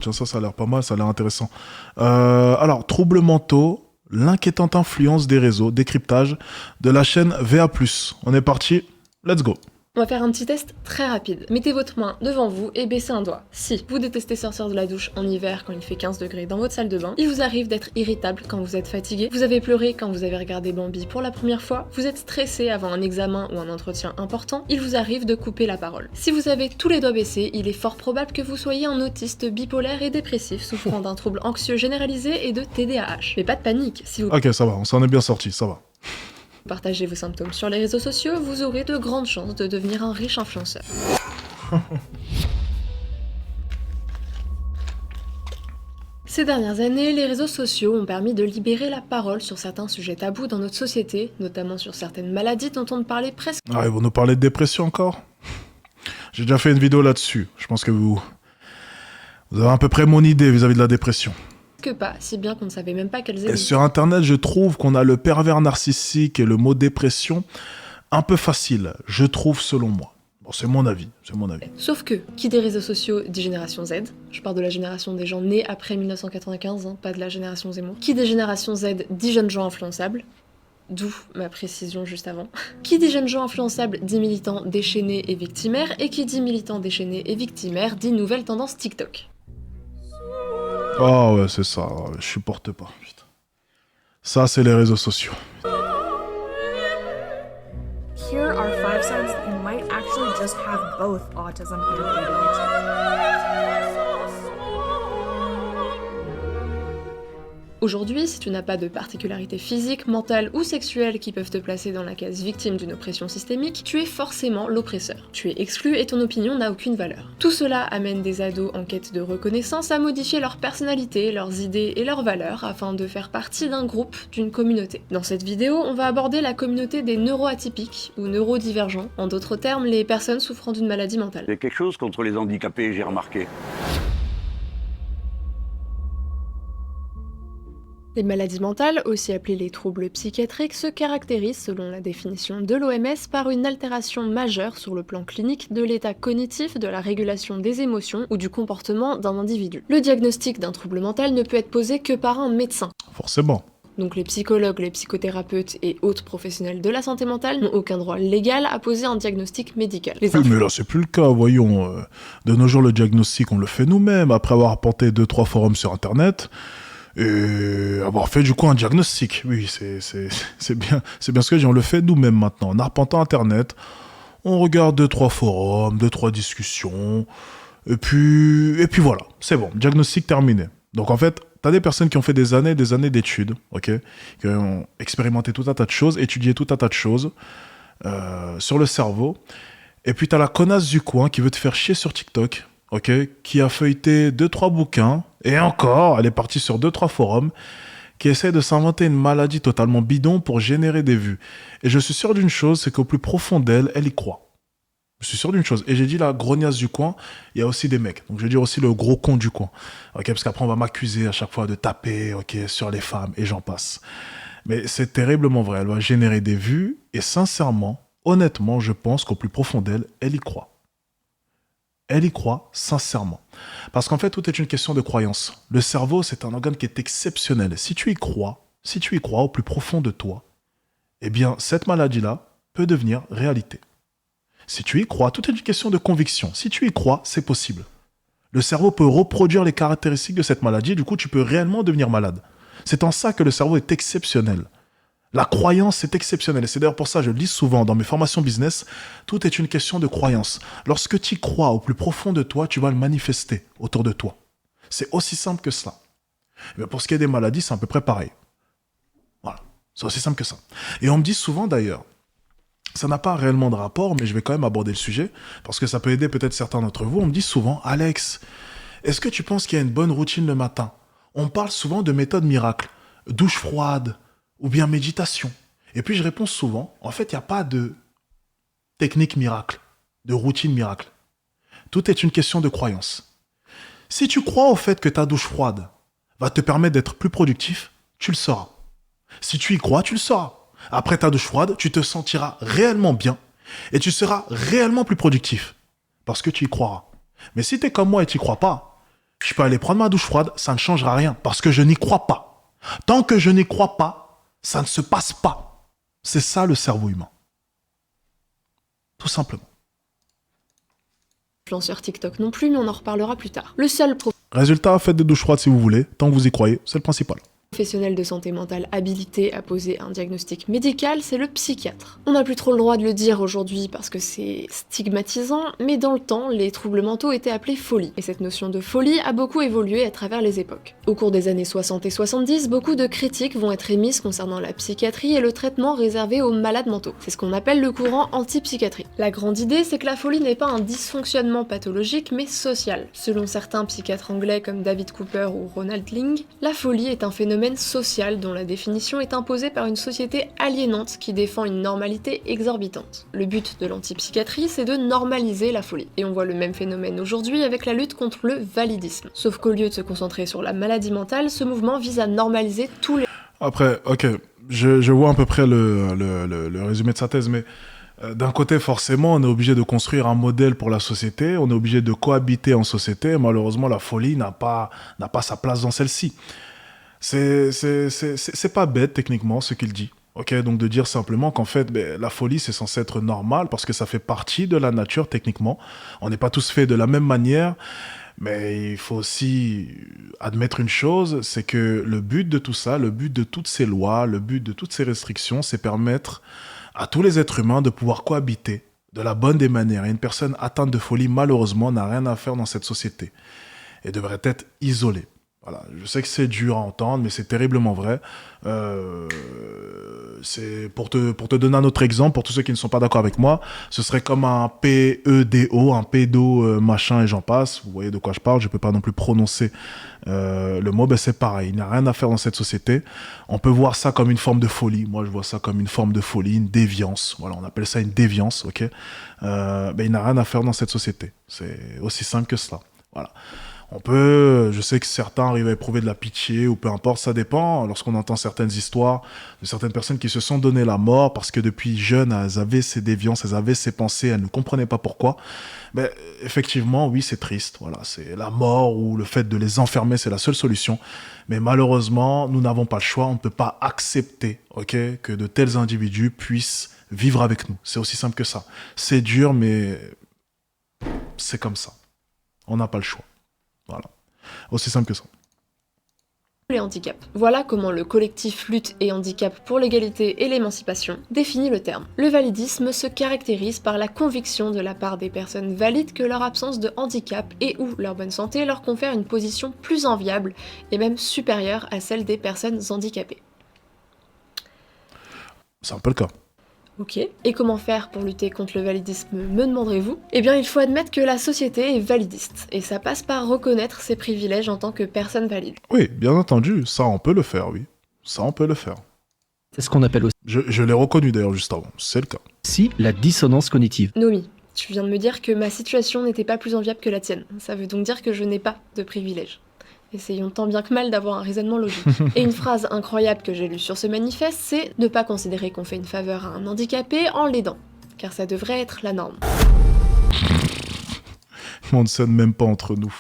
Tiens, ça a l'air pas mal, ça a l'air intéressant. Alors, troubles mentaux, l'inquiétante influence des réseaux, décryptage de la chaîne VA+. On est parti, let's go. On va faire un petit test très rapide. Mettez votre main devant vous et baissez un doigt. Si vous détestez sortir de la douche en hiver quand il fait 15 degrés dans votre salle de bain, il vous arrive d'être irritable quand vous êtes fatigué, vous avez pleuré quand vous avez regardé Bambi pour la première fois, vous êtes stressé avant un examen ou un entretien important, il vous arrive de couper la parole. Si vous avez tous les doigts baissés, il est fort probable que vous soyez un autiste bipolaire et dépressif souffrant d'un trouble anxieux généralisé et de TDAH. Mais pas de panique, si vous Ok, ça va, on s'en est bien sorti, ça va. partagez vos symptômes sur les réseaux sociaux, vous aurez de grandes chances de devenir un riche influenceur. Ces dernières années, les réseaux sociaux ont permis de libérer la parole sur certains sujets tabous dans notre société, notamment sur certaines maladies dont on ne parlait presque Ah, ils vont nous parler de dépression encore? J'ai déjà fait une vidéo là-dessus. Je pense que vous avez à peu près mon idée vis-à-vis de la dépression. pas, si bien qu'on ne savait même pas qu'elles Et existaient. sur Internet, je trouve qu'on a le pervers narcissique et le mot dépression un peu facile, je trouve, selon moi. Bon, c'est mon avis, c'est mon avis. Sauf que, qui des réseaux sociaux dit génération Z, je parle de la génération des gens nés après 1995, pas de la génération Zemmour. Qui des générations Z dit jeunes gens influençables, d'où ma précision juste avant. Qui dit jeunes gens influençables dit militants déchaînés et victimaires, et qui dit militants déchaînés et victimaires dit nouvelle tendance TikTok. Oh ouais, c'est ça, je supporte pas. Putain. Ça, c'est les réseaux sociaux. Here are 5 signs that you might actually just have both autism and ADHD. Aujourd'hui, si tu n'as pas de particularité physique, mentale ou sexuelle qui peuvent te placer dans la case victime d'une oppression systémique, tu es forcément l'oppresseur. Tu es exclu et ton opinion n'a aucune valeur. Tout cela amène des ados en quête de reconnaissance à modifier leur personnalité, leurs idées et leurs valeurs afin de faire partie d'un groupe, d'une communauté. Dans cette vidéo, on va aborder la communauté des neuroatypiques ou neurodivergents, en d'autres termes, les personnes souffrant d'une maladie mentale. Il y a quelque chose contre les handicapés, j'ai remarqué. Les maladies mentales, aussi appelées les troubles psychiatriques, se caractérisent, selon la définition de l'OMS, par une altération majeure sur le plan clinique de l'état cognitif, de la régulation des émotions ou du comportement d'un individu. Le diagnostic d'un trouble mental ne peut être posé que par un médecin. Forcément. Donc les psychologues, les psychothérapeutes et autres professionnels de la santé mentale n'ont aucun droit légal à poser un diagnostic médical. Oui, mais là, c'est plus le cas, voyons. De nos jours, le diagnostic, on le fait nous-mêmes, après avoir arpenté 2-3 forums sur Internet. Et avoir fait du coup un diagnostic. Oui, c'est bien ce que je dis, on le fait nous-mêmes maintenant. En arpentant Internet, on regarde 2-3 forums, 2-3 discussions, et puis voilà, c'est bon, diagnostic terminé. Donc en fait, t'as des personnes qui ont fait des années d'études, ok, qui ont expérimenté tout un tas de choses, étudié tout un tas de choses sur le cerveau, et puis t'as la connasse du coin qui veut te faire chier sur TikTok, ok, qui a feuilleté 2-3 bouquins, et encore, elle est partie sur 2-3 forums, qui essaie de s'inventer une maladie totalement bidon pour générer des vues. Et je suis sûr d'une chose, c'est qu'au plus profond d'elle, elle y croit. Je suis sûr d'une chose. Et j'ai dit la grognasse du coin, il y a aussi des mecs. Donc je vais dire aussi le gros con du coin. Ok, parce qu'après on va m'accuser à chaque fois de taper, ok, sur les femmes, et j'en passe. Mais c'est terriblement vrai, elle va générer des vues, et sincèrement, honnêtement, je pense qu'au plus profond d'elle, elle y croit. Elle y croit sincèrement. Parce qu'en fait, tout est une question de croyance. Le cerveau, c'est un organe qui est exceptionnel. Si tu y crois au plus profond de toi, eh bien, cette maladie-là peut devenir réalité. Si tu y crois, tout est une question de conviction. Si tu y crois, c'est possible. Le cerveau peut reproduire les caractéristiques de cette maladie, et du coup, tu peux réellement devenir malade. C'est en ça que le cerveau est exceptionnel. La croyance est exceptionnelle. Et c'est d'ailleurs pour ça que je le dis souvent dans mes formations business, tout est une question de croyance. Lorsque tu y crois au plus profond de toi, tu vas le manifester autour de toi. C'est aussi simple que cela. Mais pour ce qui est des maladies, c'est à peu près pareil. Voilà, c'est aussi simple que ça. Et on me dit souvent d'ailleurs, ça n'a pas réellement de rapport, mais je vais quand même aborder le sujet, parce que ça peut aider peut-être certains d'entre vous. On me dit souvent, Alex, est-ce que tu penses qu'il y a une bonne routine le matin? On parle souvent de méthode miracle, douche froide, ou bien méditation. Et puis je réponds souvent, en fait, il n'y a pas de technique miracle, de routine miracle. Tout est une question de croyance. Si tu crois au fait que ta douche froide va te permettre d'être plus productif, tu le sauras. Si tu y crois, tu le sauras. Après ta douche froide, tu te sentiras réellement bien et tu seras réellement plus productif parce que tu y croiras. Mais si tu es comme moi et tu n'y crois pas, Je peux aller prendre ma douche froide, ça ne changera rien, parce que je n'y crois pas. Tant que je n'y crois pas, ça ne se passe pas. C'est ça le cerveau humain. Tout simplement. Influenceur TikTok non plus, mais on en reparlera plus tard. Le seul Résultat, faites des douches froides si vous voulez, tant que vous y croyez, c'est le principal. professionnel de santé mentale habilité à poser un diagnostic médical, c'est le psychiatre. On n'a plus trop le droit de le dire aujourd'hui parce que c'est stigmatisant, mais dans le temps, les troubles mentaux étaient appelés folie. Et cette notion de folie a beaucoup évolué à travers les époques. Au cours des années 60 et 70, beaucoup de critiques vont être émises concernant la psychiatrie et le traitement réservé aux malades mentaux. C'est ce qu'on appelle le courant anti-psychiatrie. La grande idée, c'est que la folie n'est pas un dysfonctionnement pathologique, mais social. Selon certains psychiatres anglais comme David Cooper ou Ronald Ling, la folie est un phénomène social dont la définition est imposée par une société aliénante qui défend une normalité exorbitante. Le but de l'antipsychiatrie, c'est de normaliser la folie. Et on voit le même phénomène aujourd'hui avec la lutte contre le validisme. Sauf qu'au lieu de se concentrer sur la maladie mentale, ce mouvement vise à normaliser tous les... Après, ok, je vois à peu près le résumé de sa thèse, mais d'un côté, forcément, on est obligé de construire un modèle pour la société, on est obligé de cohabiter en société, malheureusement, la folie n'a pas sa place dans celle-ci. C'est pas bête, techniquement, ce qu'il dit. Ok, donc de dire simplement qu'en fait, la folie, c'est censé être normal parce que ça fait partie de la nature, techniquement. On n'est pas tous faits de la même manière, mais il faut aussi admettre une chose, c'est que le but de tout ça, le but de toutes ces lois, le but de toutes ces restrictions, c'est permettre à tous les êtres humains de pouvoir cohabiter de la bonne des manières. Et une personne atteinte de folie, malheureusement, n'a rien à faire dans cette société et devrait être isolée. Voilà, je sais que c'est dur à entendre, mais c'est terriblement vrai. C'est pour te donner un autre exemple, pour tous ceux qui ne sont pas d'accord avec moi, ce serait comme un PEDO, un pédo machin et j'en passe. Vous voyez de quoi je parle, je peux pas non plus prononcer le mot. C'est pareil, il n'y a rien à faire dans cette société. On peut voir ça comme une forme de folie. Moi, je vois ça comme une forme de folie, une déviance. Voilà, on appelle ça une déviance, ok. Il n'a rien à faire dans cette société. C'est aussi simple que cela. Voilà. On peut, je sais que certains arrivent à éprouver de la pitié ou peu importe, ça dépend. Lorsqu'on entend certaines histoires de certaines personnes qui se sont donné la mort parce que depuis jeunes, elles avaient ces déviances, elles avaient ces pensées, elles ne comprenaient pas pourquoi. Effectivement, oui, c'est triste. Voilà, c'est la mort ou le fait de les enfermer, c'est la seule solution. Mais malheureusement, nous n'avons pas le choix. On ne peut pas accepter, ok, que de tels individus puissent vivre avec nous. C'est aussi simple que ça. C'est dur, mais c'est comme ça. On n'a pas le choix. Voilà. Aussi simple que ça. les handicaps. Voilà comment le collectif Lutte et Handicap pour l'égalité et l'émancipation définit le terme. Le validisme se caractérise par la conviction de la part des personnes valides que leur absence de handicap et ou leur bonne santé leur confère une position plus enviable et même supérieure à celle des personnes handicapées. C'est un peu le cas. Ok, et comment faire pour lutter contre le validisme, me demanderez-vous? Eh bien, il faut admettre que la société est validiste, et ça passe par reconnaître ses privilèges en tant que personne valide. Oui, bien entendu, ça on peut le faire, oui. Ça on peut le faire. C'est ce qu'on appelle Je l'ai reconnu d'ailleurs juste avant, c'est le cas. aussi la dissonance cognitive. Nomi, tu viens de me dire que ma situation n'était pas plus enviable que la tienne. Ça veut donc dire que je n'ai pas de privilèges. Essayons tant bien que mal d'avoir un raisonnement logique. Et une phrase incroyable que j'ai lue sur ce manifeste, c'est ne pas considérer qu'on fait une faveur à un handicapé en l'aidant, car ça devrait être la norme. On ne s'aide même pas entre nous.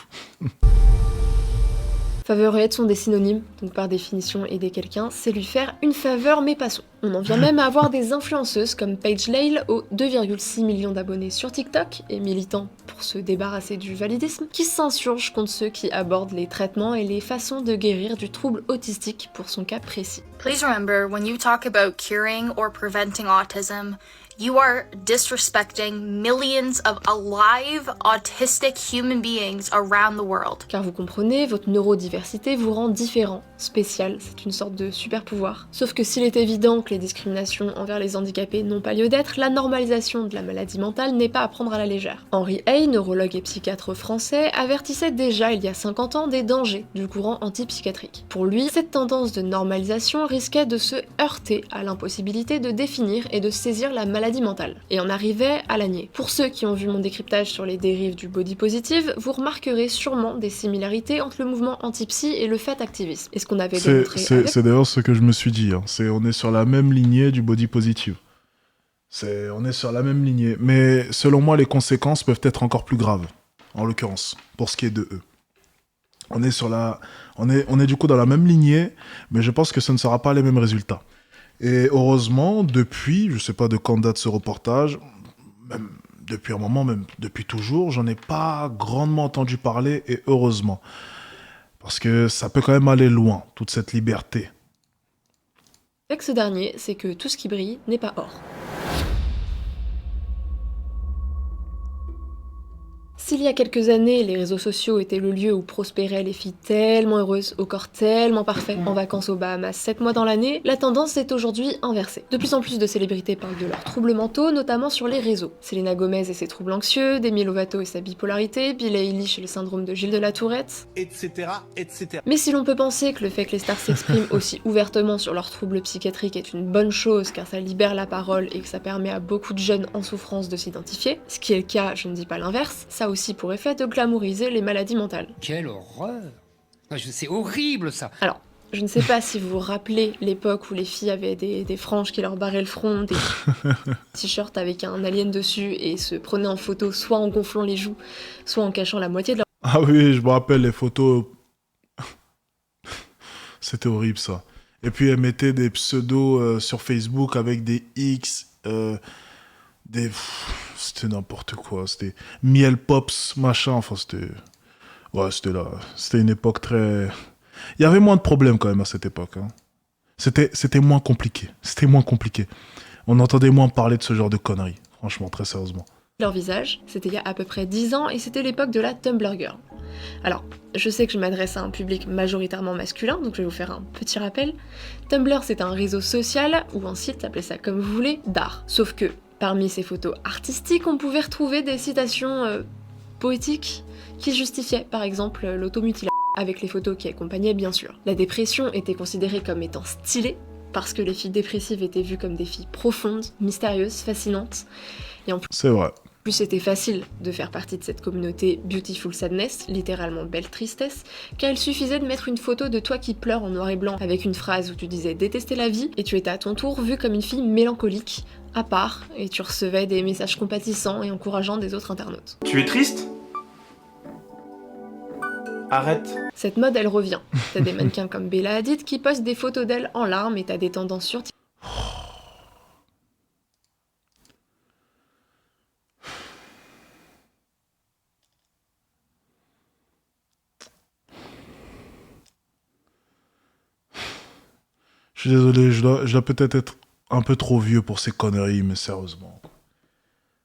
Faveur et aide sont des synonymes, donc par définition aider quelqu'un, c'est lui faire une faveur mais passons. On en vient même à avoir des influenceuses comme Paige Lale aux 2,6 millions d'abonnés sur TikTok et militants pour se débarrasser du validisme, qui s'insurgent contre ceux qui abordent les traitements et les façons de guérir du trouble autistique pour son cas précis. Please remember, when you talk about curing or preventing autism, you are disrespecting millions of alive autistic human beings around the world. Car vous comprenez, votre neurodiversité vous rend différent, spécial, c'est une sorte de super pouvoir. Sauf que s'il est évident que les discriminations envers les handicapés n'ont pas lieu d'être, la normalisation de la maladie mentale n'est pas à prendre à la légère. Henri Hey, neurologue et psychiatre français, avertissait déjà il y a 50 ans des dangers du courant antipsychiatrique. Pour lui, cette tendance de normalisation risquait de se heurter à l'impossibilité de définir et de saisir la maladie mentale, et en arrivait à la nier. Pour ceux qui ont vu mon décryptage sur les dérives du body positive, vous remarquerez sûrement des similarités entre le mouvement anti-psy et le fat activisme. Et ce qu'on avait démontré avec... C'est d'ailleurs ce que je me suis dit. Hein. On est sur la même lignée du body positive. On est sur la même lignée. Mais selon moi, les conséquences peuvent être encore plus graves, en l'occurrence, pour ce qui est de eux. On est on est du coup dans la même lignée, mais je pense que ce ne sera pas les mêmes résultats. Et heureusement, depuis, je sais pas de quand date ce reportage, même depuis un moment, même depuis toujours, j'en ai pas grandement entendu parler, et heureusement. Parce que ça peut quand même aller loin, toute cette liberté. Avec ce dernier, c'est que tout ce qui brille n'est pas or. S'il y a quelques années, les réseaux sociaux étaient le lieu où prospéraient les filles tellement heureuses, au corps tellement parfait, en vacances aux Bahamas 7 mois dans l'année, la tendance est aujourd'hui inversée. De plus en plus de célébrités parlent de leurs troubles mentaux, notamment sur les réseaux. Selena Gomez et ses troubles anxieux, Demi Lovato et sa bipolarité, Billie Eilish et le syndrome de Gilles de la Tourette, etc., etc. Mais si l'on peut penser que le fait que les stars s'expriment aussi ouvertement sur leurs troubles psychiatriques est une bonne chose car ça libère la parole et que ça permet à beaucoup de jeunes en souffrance de s'identifier, ce qui est le cas, je ne dis pas l'inverse, ça a aussi pour effet de glamouriser les maladies mentales. Quelle horreur! C'est horrible ça! Alors, je ne sais pas si vous vous rappelez l'époque où les filles avaient des franges qui leur barraient le front, des t-shirts avec un alien dessus et se prenaient en photo soit en gonflant les joues, soit en cachant la moitié de leur... Ah oui, je me rappelle les photos. C'était horrible ça. Et puis elle mettait des pseudos sur Facebook avec des X, c'était n'importe quoi. C'était Miel Pops, machin. Enfin, c'était... Ouais, c'était là. C'était une époque très... Il y avait moins de problèmes quand même à cette époque. Hein. C'était moins compliqué. C'était moins compliqué. On entendait moins parler de ce genre de conneries. Franchement, très sérieusement. Leur visage, c'était il y a à peu près 10 ans et c'était l'époque de la Tumblr Girl. Alors, je sais que je m'adresse à un public majoritairement masculin, donc je vais vous faire un petit rappel. Tumblr, c'est un réseau social, ou un site, appelez ça comme vous voulez, d'art. Sauf que, parmi ces photos artistiques, on pouvait retrouver des citations poétiques qui justifiaient, par exemple, l'automutilation, avec les photos qui accompagnaient bien sûr. La dépression était considérée comme étant stylée, parce que les filles dépressives étaient vues comme des filles profondes, mystérieuses, fascinantes. Et en plus, c'est vrai. Plus c'était facile de faire partie de cette communauté Beautiful Sadness, littéralement belle tristesse, car il suffisait de mettre une photo de toi qui pleure en noir et blanc avec une phrase où tu disais détester la vie, et tu étais à ton tour vue comme une fille mélancolique, à part, et tu recevais des messages compatissants et encourageants des autres internautes. Tu es triste? Arrête. Cette mode, elle revient. T'as des mannequins comme Bella Hadid qui postent des photos d'elle en larmes et t'as des tendances sur Je suis désolé, je dois peut-être être un peu trop vieux pour ces conneries, mais sérieusement.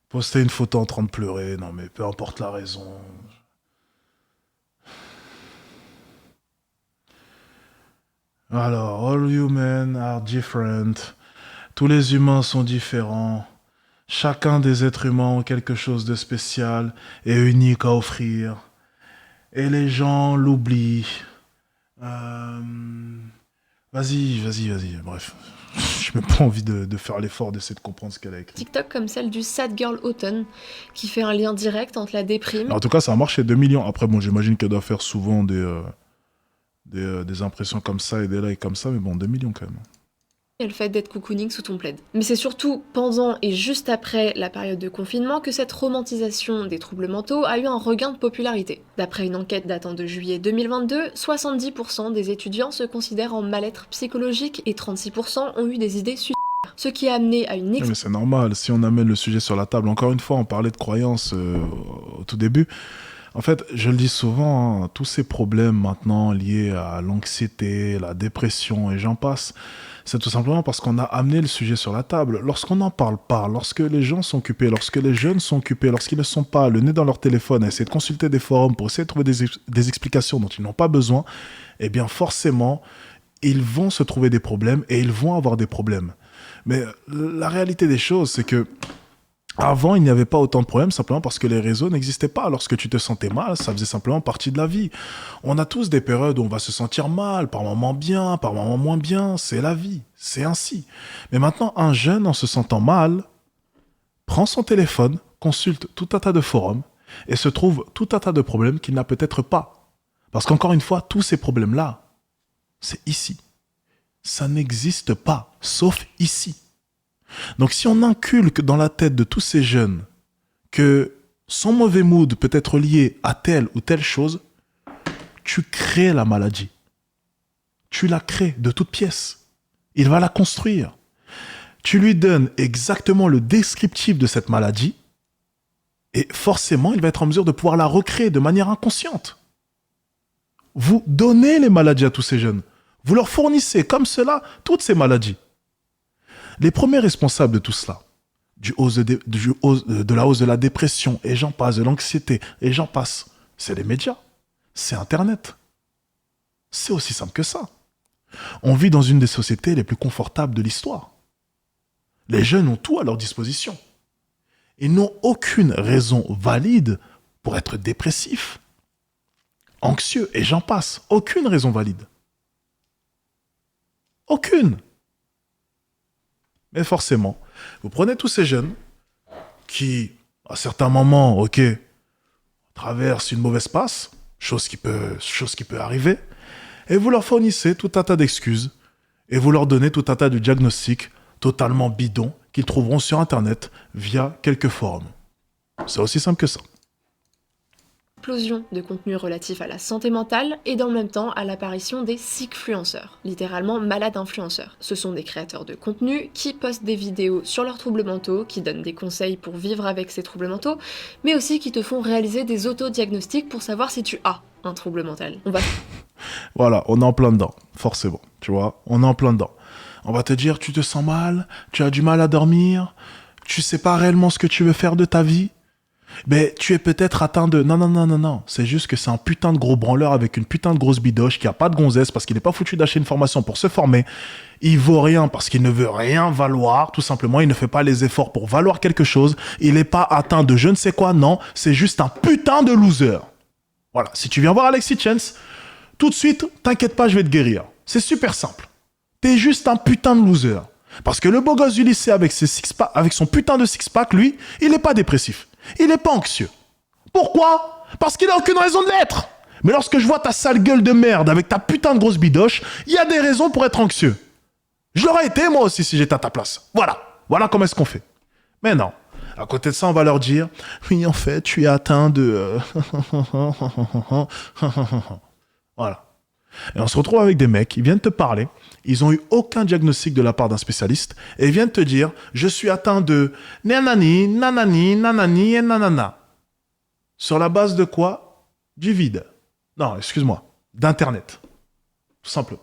Poster une photo en train de pleurer, non mais peu importe la raison. Alors, all humans are different. Tous les humains sont différents. Chacun des êtres humains ont quelque chose de spécial et unique à offrir. Et les gens l'oublient. Vas-y. Bref, je n'ai même pas envie de faire l'effort d'essayer de comprendre ce qu'elle a écrit. TikTok comme celle du Sad Girl Autumn, qui fait un lien direct entre la déprime... En tout cas, ça a marché 2 millions. Après, bon, j'imagine qu'elle doit faire souvent des impressions comme ça et des likes comme ça, mais bon, 2 millions quand même. et le fait d'être cocooning sous ton plaid. Mais c'est surtout pendant et juste après la période de confinement que cette romantisation des troubles mentaux a eu un regain de popularité. D'après une enquête datant de juillet 2022, 70% des étudiants se considèrent en mal-être psychologique et 36% ont eu des idées suicidaires. Ce qui a amené à une Mais c'est normal, si on amène le sujet sur la table, encore une fois, on parlait de croyances au tout début. En fait, je le dis souvent, hein, tous ces problèmes maintenant liés à l'anxiété, la dépression et j'en passe, c'est tout simplement parce qu'on a amené le sujet sur la table. Lorsqu'on n'en parle pas, lorsque les gens sont occupés, lorsque les jeunes sont occupés, lorsqu'ils ne sont pas le nez dans leur téléphone à essayer de consulter des forums pour essayer de trouver des explications dont ils n'ont pas besoin, eh bien forcément, ils vont se trouver des problèmes et ils vont avoir des problèmes. Mais la réalité des choses, c'est que avant, il n'y avait pas autant de problèmes simplement parce que les réseaux n'existaient pas. Lorsque tu te sentais mal, ça faisait simplement partie de la vie. On a tous des périodes où on va se sentir mal, par moments bien, par moments moins bien. C'est la vie, c'est ainsi. Mais maintenant, un jeune, en se sentant mal, prend son téléphone, consulte tout un tas de forums et se trouve tout un tas de problèmes qu'il n'a peut-être pas. Parce qu'encore une fois, tous ces problèmes-là, c'est ici. Ça n'existe pas, sauf ici. Donc si on inculque dans la tête de tous ces jeunes que son mauvais mood peut être lié à telle ou telle chose, tu crées la maladie. Tu la crées de toutes pièces. Il va la construire. Tu lui donnes exactement le descriptif de cette maladie et forcément, il va être en mesure de pouvoir la recréer de manière inconsciente. Vous donnez les maladies à tous ces jeunes. Vous leur fournissez comme cela toutes ces maladies. Les premiers responsables de tout cela, de la hausse de la dépression, et j'en passe, de l'anxiété, et j'en passe, c'est les médias, c'est Internet. C'est aussi simple que ça. On vit dans une des sociétés les plus confortables de l'histoire. Les jeunes ont tout à leur disposition. Ils n'ont aucune raison valide pour être dépressifs, anxieux, et j'en passe. Aucune raison valide. Aucune. Mais forcément, vous prenez tous ces jeunes qui, à certains moments, ok, traversent une mauvaise passe, chose qui peut arriver, et vous leur fournissez tout un tas d'excuses, et vous leur donnez tout un tas de diagnostics totalement bidons qu'ils trouveront sur Internet via quelques forums. C'est aussi simple que ça. Explosion de contenu relatif à la santé mentale et dans le même temps à l'apparition des sickfluenceurs, littéralement malades influenceurs. Ce sont des créateurs de contenu qui postent des vidéos sur leurs troubles mentaux, qui donnent des conseils pour vivre avec ces troubles mentaux, mais aussi qui te font réaliser des autodiagnostics pour savoir si tu as un trouble mental. Voilà, on est en plein dedans, forcément, tu vois, on est en plein dedans. On va te dire, tu te sens mal, tu as du mal à dormir, tu sais pas réellement ce que tu veux faire de ta vie. Ben, tu es peut-être atteint de... Non. C'est juste que c'est un putain de gros branleur avec une putain de grosse bidoche qui a pas de gonzesse parce qu'il n'est pas foutu d'acheter une formation pour se former. Il vaut rien parce qu'il ne veut rien valoir. Tout simplement, il ne fait pas les efforts pour valoir quelque chose. Il n'est pas atteint de je ne sais quoi. Non, c'est juste un putain de loser. Voilà. Si tu viens voir Alexis Chance, tout de suite, t'inquiète pas, je vais te guérir. C'est super simple. T'es juste un putain de loser. Parce que le beau gosse du lycée avec son putain de six-pack, lui, il n'est pas dépressif. Il n'est pas anxieux. Pourquoi ? Parce qu'il n'a aucune raison de l'être. Mais lorsque je vois ta sale gueule de merde avec ta putain de grosse bidoche, il y a des raisons pour être anxieux. Je l'aurais été moi aussi si j'étais à ta place. Voilà comment est-ce qu'on fait. Mais non. À côté de ça, on va leur dire, oui, en fait, tu es atteint de... Voilà. Et on se retrouve avec des mecs, ils viennent te parler, ils n'ont eu aucun diagnostic de la part d'un spécialiste, et ils viennent te dire, je suis atteint de nanani et nanana. Sur la base de quoi ? Du vide. Non, excuse-moi, d'Internet. Tout simplement.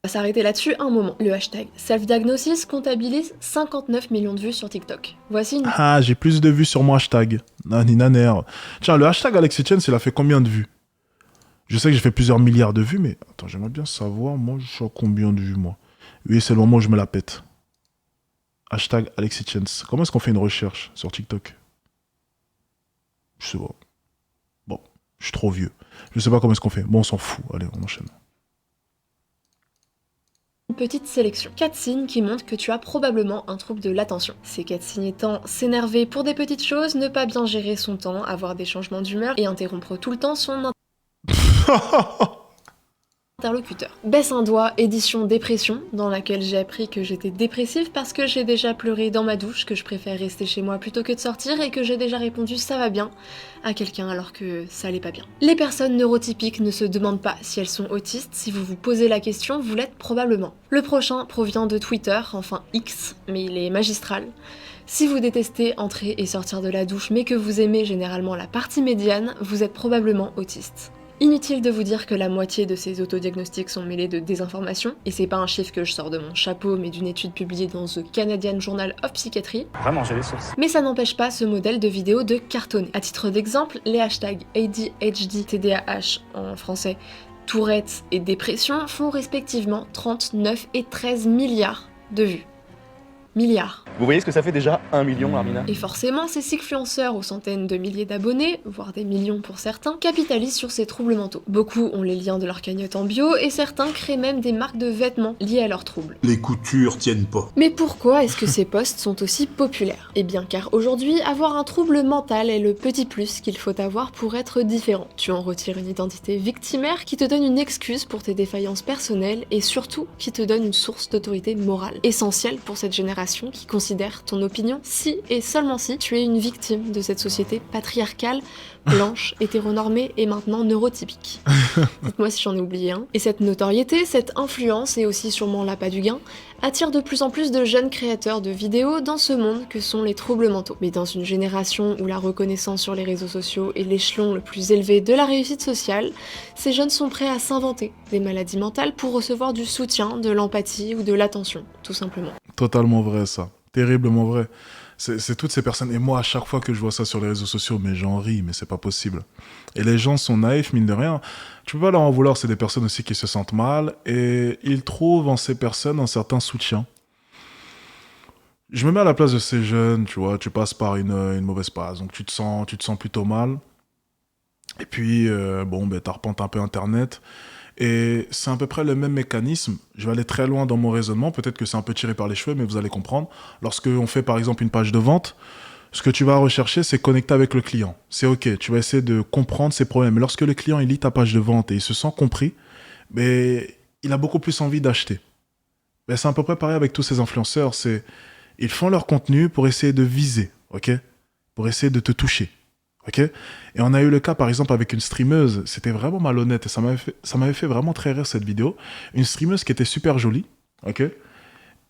On va s'arrêter là-dessus un moment. Le hashtag self-diagnosis comptabilise 59 millions de vues sur TikTok. Voici une... Ah, j'ai plus de vues sur mon hashtag. Nani naner. Tiens, le hashtag Alexis Chance, il a fait combien de vues ? Je sais que j'ai fait plusieurs milliards de vues, mais attends, j'aimerais bien savoir, moi, je suis à combien de vues, moi ? Oui, c'est le moment où je me la pète. Hashtag Alexis Chance. Comment est-ce qu'on fait une recherche sur TikTok ? Je sais pas. Bon, je suis trop vieux. Je sais pas comment est-ce qu'on fait. Bon, on s'en fout. Allez, on enchaîne. Une petite sélection. 4 signes qui montrent que tu as probablement un trouble de l'attention. Ces 4 signes étant s'énerver pour des petites choses, ne pas bien gérer son temps, avoir des changements d'humeur et interrompre tout le temps son interlocuteur. Baisse un doigt, édition dépression, dans laquelle j'ai appris que j'étais dépressive parce que j'ai déjà pleuré dans ma douche, que je préfère rester chez moi plutôt que de sortir et que j'ai déjà répondu ça va bien à quelqu'un alors que ça allait pas bien. Les personnes neurotypiques ne se demandent pas si elles sont autistes, si vous vous posez la question, vous l'êtes probablement. Le prochain provient de Twitter, enfin X, mais il est magistral. Si vous détestez entrer et sortir de la douche mais que vous aimez généralement la partie médiane, vous êtes probablement autiste. Inutile de vous dire que la moitié de ces autodiagnostics sont mêlés de désinformation, et c'est pas un chiffre que je sors de mon chapeau mais d'une étude publiée dans The Canadian Journal of Psychiatry. Vraiment, j'ai les sources. Mais ça n'empêche pas ce modèle de vidéo de cartonner. À titre d'exemple, les hashtags ADHD, TDAH en français, Tourette et dépression font respectivement 39 et 13 milliards de vues. Milliards. Vous voyez ce que ça fait déjà 1 million, Armina ? Et forcément, ces sickfluenceurs aux centaines de milliers d'abonnés, voire des millions pour certains, capitalisent sur ces troubles mentaux. Beaucoup ont les liens de leur cagnotte en bio et certains créent même des marques de vêtements liées à leurs troubles. Les coutures tiennent pas. Mais pourquoi est-ce que ces posts sont aussi populaires ? Eh bien car aujourd'hui, avoir un trouble mental est le petit plus qu'il faut avoir pour être différent. Tu en retires une identité victimaire qui te donne une excuse pour tes défaillances personnelles et surtout qui te donne une source d'autorité morale, essentielle pour cette génération génération qui considère ton opinion si et seulement si tu es une victime de cette société patriarcale, blanche, hétéronormée et maintenant neurotypique. Dites-moi si j'en ai oublié un. Et cette notoriété, cette influence et aussi sûrement l'appât du gain attire de plus en plus de jeunes créateurs de vidéos dans ce monde que sont les troubles mentaux. Mais dans une génération où la reconnaissance sur les réseaux sociaux est l'échelon le plus élevé de la réussite sociale, ces jeunes sont prêts à s'inventer des maladies mentales pour recevoir du soutien, de l'empathie ou de l'attention, tout simplement. Totalement vrai, ça. Terriblement vrai. C'est toutes ces personnes. Et moi, à chaque fois que je vois ça sur les réseaux sociaux, mais j'en ris, mais c'est pas possible. Et les gens sont naïfs, mine de rien. Tu peux pas leur en vouloir, c'est des personnes aussi qui se sentent mal. Et ils trouvent en ces personnes un certain soutien. Je me mets à la place de ces jeunes, tu vois. Tu passes par une mauvaise passe, donc tu te sens plutôt mal. Et puis, t'arpentes un peu Internet. Et c'est à peu près le même mécanisme. Je vais aller très loin dans mon raisonnement. Peut-être que c'est un peu tiré par les cheveux, mais vous allez comprendre. Lorsqu'on fait par exemple une page de vente, ce que tu vas rechercher, c'est connecter avec le client. C'est ok, tu vas essayer de comprendre ses problèmes. Mais lorsque le client il lit ta page de vente et il se sent compris, il a beaucoup plus envie d'acheter. C'est à peu près pareil avec tous ces influenceurs. Ils font leur contenu pour essayer de viser, ok, pour essayer de te toucher. Ok. Et on a eu le cas, par exemple, avec une streameuse. C'était vraiment malhonnête et ça m'avait fait vraiment très rire cette vidéo. Une streameuse qui était super jolie. Ok.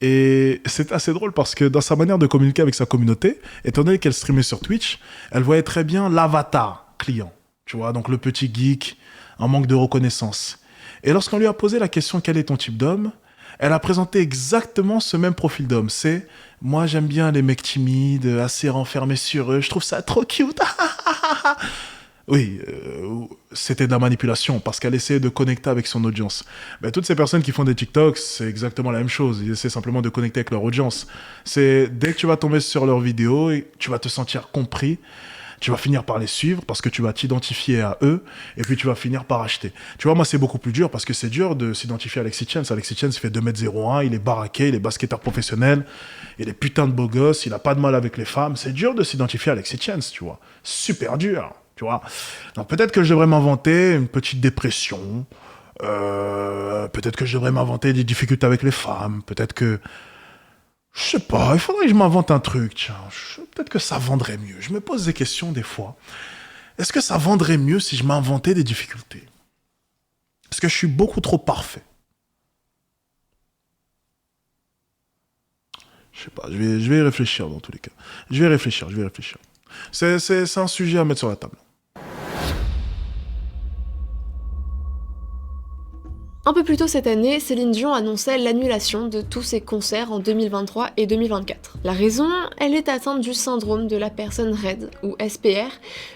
Et c'est assez drôle parce que dans sa manière de communiquer avec sa communauté, étant donné qu'elle streamait sur Twitch, elle voyait très bien l'avatar client. Tu vois, donc le petit geek, en manque de reconnaissance. Et lorsqu'on lui a posé la question quel est ton type d'homme, elle a présenté exactement ce même profil d'homme. C'est moi j'aime bien les mecs timides, assez renfermés sur eux, je trouve ça trop cute. Oui, c'était de la manipulation parce qu'elle essayait de connecter avec son audience. Toutes ces personnes qui font des TikToks, c'est exactement la même chose. Ils essaient simplement de connecter avec leur audience. C'est dès que tu vas tomber sur leurs vidéos, tu vas te sentir compris. Tu vas finir par les suivre parce que tu vas t'identifier à eux et puis tu vas finir par acheter. Tu vois, moi, c'est beaucoup plus dur parce que c'est dur de s'identifier à Alexis Chance. Alexis Chance, il fait 2m01, il est baraqué, il est basketteur professionnel, il est putain de beau gosse, il a pas de mal avec les femmes. C'est dur de s'identifier à Alexis Chance, tu vois. Super dur, tu vois. Donc peut-être que je devrais m'inventer une petite dépression. Peut-être que je devrais m'inventer des difficultés avec les femmes. Peut-être que... Je sais pas, il faudrait que je m'invente un truc, tiens. Peut-être que ça vendrait mieux. Je me pose des questions des fois. Est-ce que ça vendrait mieux si je m'inventais des difficultés? Est-ce que je suis beaucoup trop parfait? Je sais pas, je vais y réfléchir dans tous les cas. Je vais y réfléchir. C'est un sujet à mettre sur la table. Un peu plus tôt cette année, Céline Dion annonçait l'annulation de tous ses concerts en 2023 et 2024. La raison, elle est atteinte du syndrome de la personne raide, ou SPR,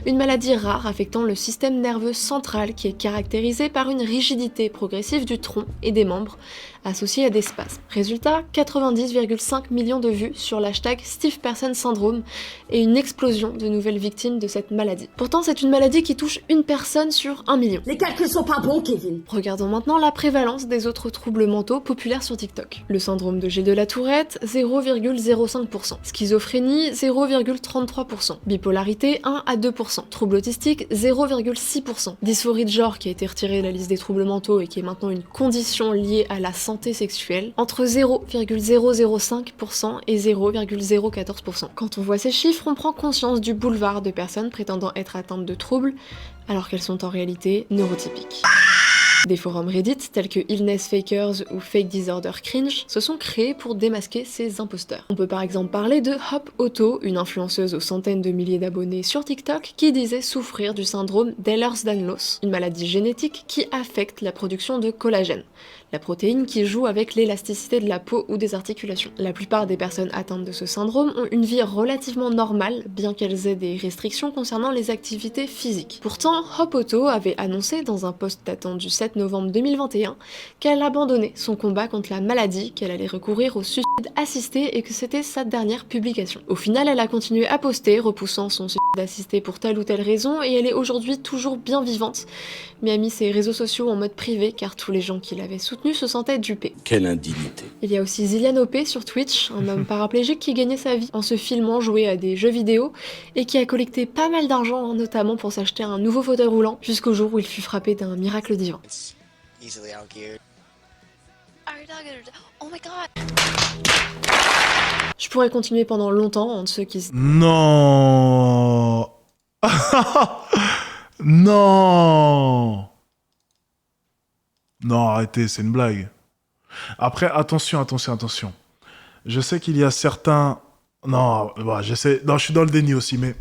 une maladie rare affectant le système nerveux central qui est caractérisée par une rigidité progressive du tronc et des membres, associée à des spasmes. Résultat, 90,5 millions de vues sur l'hashtag Stiff Person Syndrome et une explosion de nouvelles victimes de cette maladie. Pourtant, c'est une maladie qui touche une personne sur 1 million. Les calculs sont pas bons, Kevin. Regardons maintenant la prévalence des autres troubles mentaux populaires sur TikTok. Le syndrome de Gilles de la Tourette, 0,05%. Schizophrénie, 0,33%. Bipolarité, 1 à 2%. Trouble autistique, 0,6%. Dysphorie de genre, qui a été retirée de la liste des troubles mentaux et qui est maintenant une condition liée à la santé sexuelle, entre 0,005% et 0,014%. Quand on voit ces chiffres, on prend conscience du boulevard de personnes prétendant être atteintes de troubles, alors qu'elles sont en réalité neurotypiques. Des forums Reddit tels que Illness Fakers ou Fake Disorder Cringe se sont créés pour démasquer ces imposteurs. On peut par exemple parler de Hop Auto, une influenceuse aux centaines de milliers d'abonnés sur TikTok qui disait souffrir du syndrome d'Ehlers-Danlos, une maladie génétique qui affecte la production de collagène, la protéine qui joue avec l'élasticité de la peau ou des articulations. La plupart des personnes atteintes de ce syndrome ont une vie relativement normale, bien qu'elles aient des restrictions concernant les activités physiques. Pourtant, Hop Auto avait annoncé dans un post datant du 7 novembre 2021 qu'elle abandonnait son combat contre la maladie, qu'elle allait recourir au suicide assisté et que c'était sa dernière publication. Au final, elle a continué à poster, repoussant son suicide assisté pour telle ou telle raison, et elle est aujourd'hui toujours bien vivante, mais a mis ses réseaux sociaux en mode privé car tous les gens qui l'avaient soutenue se sentaient dupés. Quelle indignité. Il y a aussi Zylian OP sur Twitch, un homme paraplégique qui gagnait sa vie en se filmant jouer à des jeux vidéo et qui a collecté pas mal d'argent, notamment pour s'acheter un nouveau fauteuil roulant, jusqu'au jour où il fut frappé d'un miracle divin. Easily outgeared. Oh my god. Je pourrais continuer pendant longtemps entre ceux qui se... Non. Non. Non, arrêtez, c'est une blague. Après, attention. Je sais qu'il y a certains... Non, bah, je suis dans le déni aussi, mais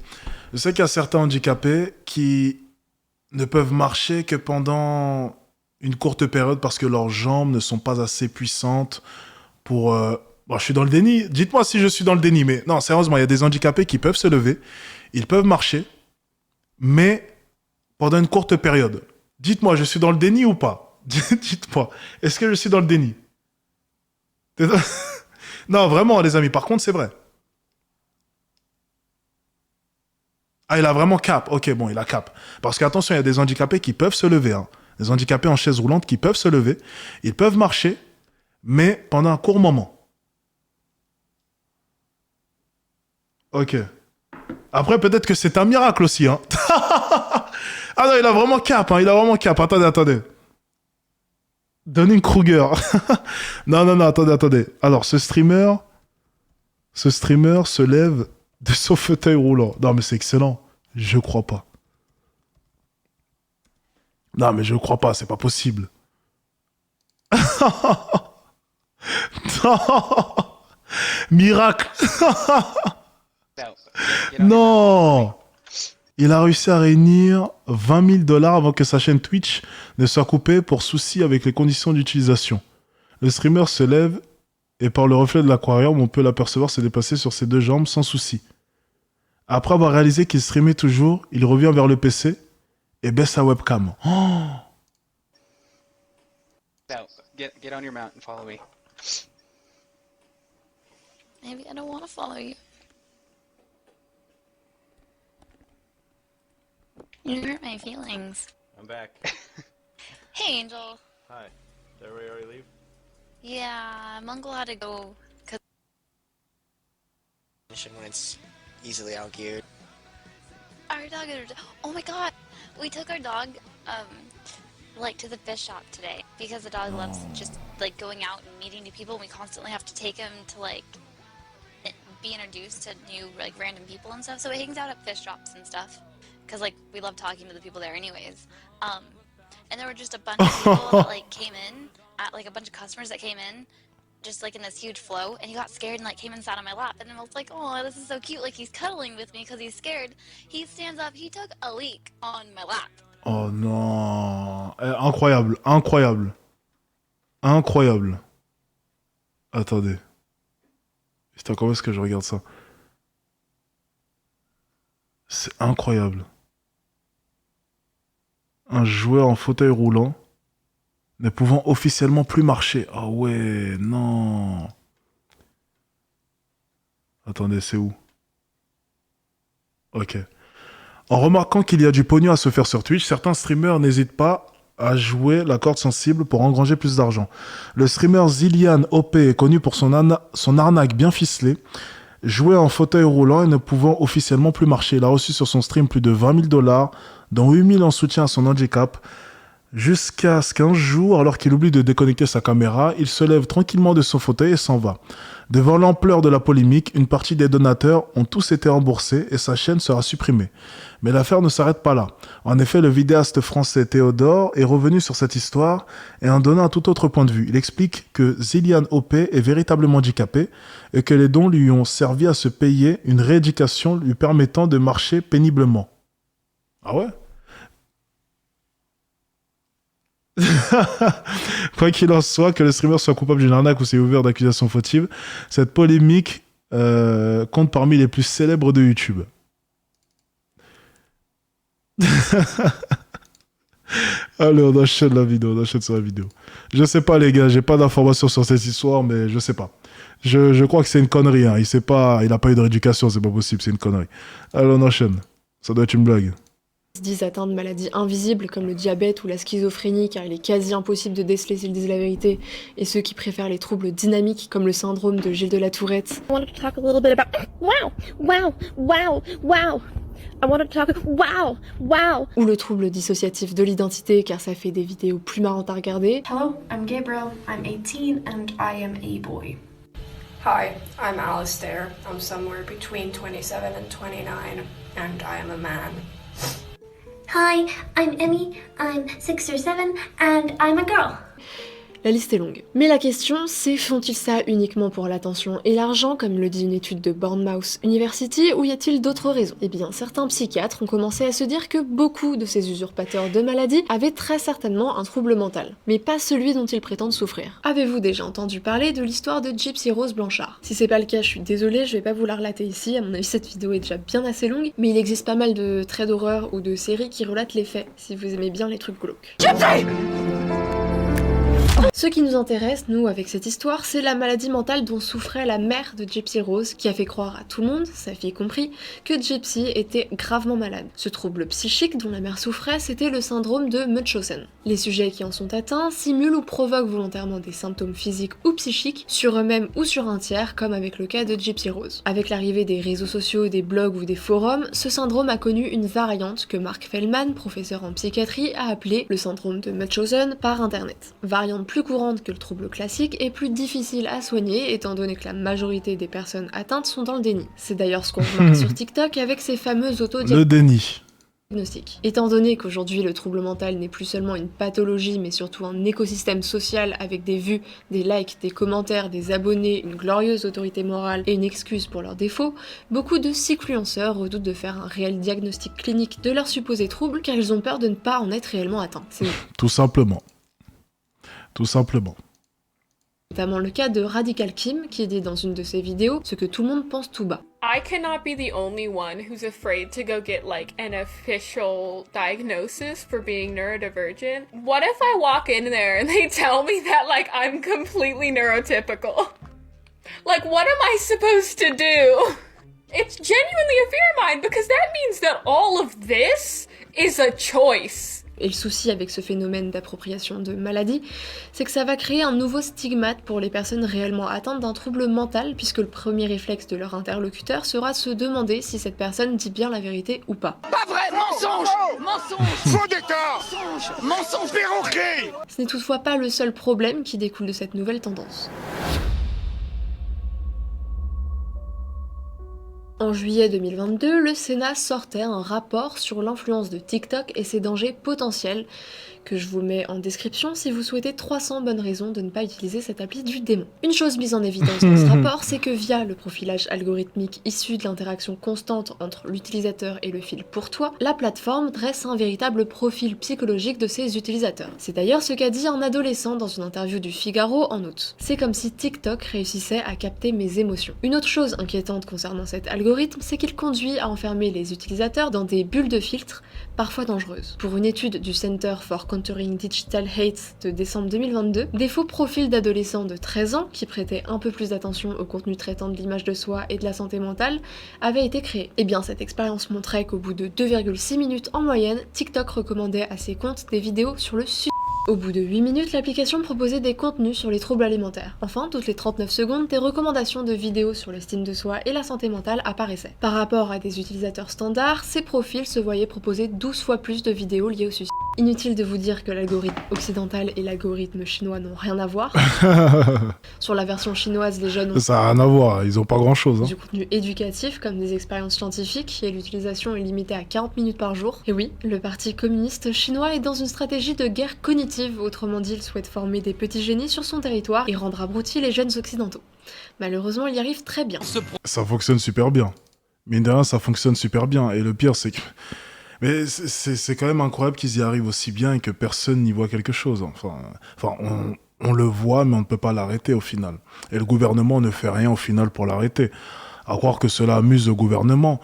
je sais qu'il y a certains handicapés qui ne peuvent marcher que pendant une courte période parce que leurs jambes ne sont pas assez puissantes pour... Bon, je suis dans le déni. Dites-moi si je suis dans le déni, mais non, sérieusement, il y a des handicapés qui peuvent se lever, ils peuvent marcher, mais pendant une courte période. Dites-moi, je suis dans le déni ou pas? Dites-moi, est-ce que je suis dans le déni? Non, vraiment, les amis, par contre, c'est vrai. Ah, il a vraiment cap. Ok, bon, il a cap. Parce qu'attention, il y a des handicapés qui peuvent se lever. Hein. Des handicapés en chaise roulante qui peuvent se lever. Ils peuvent marcher, mais pendant un court moment. Ok. Après, peut-être que c'est un miracle aussi. Hein. Ah non, il a vraiment cap. Hein. Il a vraiment cap. Attendez. Dunning-Kruger. Non, attendez. Alors, ce streamer se lève de son fauteuil roulant. Non, mais c'est excellent. Je crois pas. Non, mais je crois pas. C'est pas possible. Non. Miracle. Non. Il a réussi à réunir 20 000 $ avant que sa chaîne Twitch ne soit coupée pour souci avec les conditions d'utilisation. Le streamer se lève et par le reflet de l'aquarium, on peut l'apercevoir se déplacer sur ses deux jambes sans souci. Après avoir réalisé qu'il streamait toujours, il revient vers le PC et baisse sa webcam. Oh. Get on your mount and follow me. Maybe I don't want to follow you. You hurt my feelings. I'm back. Hey, Angel. Hi. Did everybody already leave? Yeah, Mungle had to go. When it's easily outgeared. Our dog. Oh my god! We took our dog, like to the fish shop today because the dog loves just like going out and meeting new people. And we constantly have to take him to like be introduced to new like random people and stuff. So he hangs out at fish shops and stuff because like we love talking to the people there anyways. And there were just a bunch of people that like came in, like a bunch of customers that came in, just like in this huge flow, and he got scared and like came and sat on my lap, and then I was like, oh, this is so cute, like he's cuddling with me because he's scared. He stands up, he took a leak on my lap. Oh non. Incroyable. Attendez. Putain, comment est-ce que je regarde ça? C'est incroyable. Un joueur en fauteuil roulant ne pouvant officiellement plus marcher. Ah ouais, non. Attendez, c'est où? Ok. En remarquant qu'il y a du pognon à se faire sur Twitch, certains streamers n'hésitent pas à jouer la corde sensible pour engranger plus d'argent. Le streamer Zillian OP est connu pour son arnaque bien ficelée, joué en fauteuil roulant et ne pouvant officiellement plus marcher. Il a reçu sur son stream plus de 20 000 $, dont 8 000 en soutien à son handicap. Jusqu'à ce qu'un jour, alors qu'il oublie de déconnecter sa caméra, il se lève tranquillement de son fauteuil et s'en va. Devant l'ampleur de la polémique, une partie des donateurs ont tous été remboursés et sa chaîne sera supprimée. Mais l'affaire ne s'arrête pas là. En effet, le vidéaste français Théodore est revenu sur cette histoire et en donnant un tout autre point de vue. Il explique que Zillian OP est véritablement handicapé et que les dons lui ont servi à se payer une rééducation lui permettant de marcher péniblement. Ah ouais? Quoi qu'il en soit, que le streamer soit coupable d'une arnaque ou s'est ouvert d'accusations fautives, cette polémique compte parmi les plus célèbres de YouTube. Allez, on enchaîne sur la vidéo. Je sais pas les gars, j'ai pas d'informations sur cette histoire, mais je sais pas. Je crois que c'est une connerie, hein. Il a pas eu de rééducation, c'est pas possible, c'est une connerie. Allez, on enchaîne. Ça doit être une blague. Se disent atteints de maladies invisibles comme le diabète ou la schizophrénie car il est quasi impossible de déceler s'ils disent la vérité, et ceux qui préfèrent les troubles dynamiques comme le syndrome de Gilles de la Tourette. I wanted to talk a little bit about wow. Ou le trouble dissociatif de l'identité car ça fait des vidéos plus marrantes à regarder. Hello, I'm Gabriel. I'm 18 and I am a boy. Hi, I'm Alistair. I'm somewhere between 27 and 29, and I am a man. Hi, I'm Emmy. I'm 6 or 7, and I'm a girl. La liste est longue. Mais la question, c'est font-ils ça uniquement pour l'attention et l'argent, comme le dit une étude de Bournemouth University, ou y a-t-il d'autres raisons? Eh bien, certains psychiatres ont commencé à se dire que beaucoup de ces usurpateurs de maladies avaient très certainement un trouble mental, mais pas celui dont ils prétendent souffrir. Avez-vous déjà entendu parler de l'histoire de Gypsy Rose Blanchard? Si c'est pas le cas, je suis désolée, je vais pas vous la relater ici, à mon avis cette vidéo est déjà bien assez longue, mais il existe pas mal de traits d'horreur ou de séries qui relatent les faits, si vous aimez bien les trucs glauques. Gypsy! Ce qui nous intéresse, nous, avec cette histoire, c'est la maladie mentale dont souffrait la mère de Gypsy Rose, qui a fait croire à tout le monde, sa fille compris, que Gypsy était gravement malade. Ce trouble psychique dont la mère souffrait, c'était le syndrome de Munchausen. Les sujets qui en sont atteints simulent ou provoquent volontairement des symptômes physiques ou psychiques, sur eux-mêmes ou sur un tiers, comme avec le cas de Gypsy Rose. Avec l'arrivée des réseaux sociaux, des blogs ou des forums, ce syndrome a connu une variante que Mark Feldman, professeur en psychiatrie, a appelée le syndrome de Munchausen par internet. Variante plus courante que le trouble classique et plus difficile à soigner étant donné que la majorité des personnes atteintes sont dans le déni. C'est d'ailleurs ce qu'on remarque sur TikTok avec ces fameux Le déni. diagnostics. Étant donné qu'aujourd'hui le trouble mental n'est plus seulement une pathologie mais surtout un écosystème social avec des vues, des likes, des commentaires, des abonnés, une glorieuse autorité morale et une excuse pour leurs défauts, beaucoup de cycluenceurs redoutent de faire un réel diagnostic clinique de leurs supposés troubles car ils ont peur de ne pas en être réellement atteints. C'est Tout simplement. Tout simplement. notamment le cas de Radical Kim qui dit dans une de ses vidéos ce que tout le monde pense tout bas. I cannot be the only one who's afraid to go get like an official diagnosis for being neurodivergent. What if I walk in there and they tell me that like I'm completely neurotypical? Like what am I supposed to do? It's genuinely a fear of mine because that means that all of this is a choice. Et le souci avec ce phénomène d'appropriation de maladie, c'est que ça va créer un nouveau stigmate pour les personnes réellement atteintes d'un trouble mental, puisque le premier réflexe de leur interlocuteur sera de se demander si cette personne dit bien la vérité ou pas. Pas vrai, mensonge! Mensonge! Faux d'état! Mensonge! Mensonge perroquet! Ce n'est toutefois pas le seul problème qui découle de cette nouvelle tendance. En juillet 2022, le Sénat sortait un rapport sur l'influence de TikTok et ses dangers potentiels, que je vous mets en description si vous souhaitez 300 bonnes raisons de ne pas utiliser cette appli du démon. Une chose mise en évidence dans ce rapport, c'est que via le profilage algorithmique issu de l'interaction constante entre l'utilisateur et le fil pour toi, la plateforme dresse un véritable profil psychologique de ses utilisateurs. C'est d'ailleurs ce qu'a dit un adolescent dans une interview du Figaro en août. C'est comme si TikTok réussissait à capter mes émotions. Une autre chose inquiétante concernant cet algorithme, c'est qu'il conduit à enfermer les utilisateurs dans des bulles de filtres, parfois dangereuses. Pour une étude du Center for Countering Digital Hate de décembre 2022, des faux profils d'adolescents de 13 ans qui prêtaient un peu plus d'attention au contenu traitant de l'image de soi et de la santé mentale avaient été créés. Et bien cette expérience montrait qu'au bout de 2,6 minutes en moyenne, TikTok recommandait à ses comptes des vidéos sur le suicide. Au bout de 8 minutes, l'application proposait des contenus sur les troubles alimentaires. Enfin, toutes les 39 secondes, des recommandations de vidéos sur l'estime de soi et la santé mentale apparaissaient. Par rapport à des utilisateurs standards, ces profils se voyaient proposer 12 fois plus de vidéos liées au suicide. Inutile de vous dire que l'algorithme occidental et l'algorithme chinois n'ont rien à voir. Sur la version chinoise, les jeunes ont Ça n'a rien à voir, ils ont pas grand chose. du contenu éducatif comme des expériences scientifiques et l'utilisation est limitée à 40 minutes par jour. Et oui, le parti communiste chinois est dans une stratégie de guerre cognitive, autrement dit il souhaite former des petits génies sur son territoire et rendre abrutis les jeunes occidentaux. Malheureusement il y arrive très bien. Ça fonctionne super bien. Mine de rien, ça fonctionne super bien. Et le pire, c'est que... Mais c'est quand même incroyable qu'ils y arrivent aussi bien et que personne n'y voit quelque chose. Enfin on le voit, mais on ne peut pas l'arrêter au final. Et le gouvernement ne fait rien au final pour l'arrêter. À croire que cela amuse le gouvernement.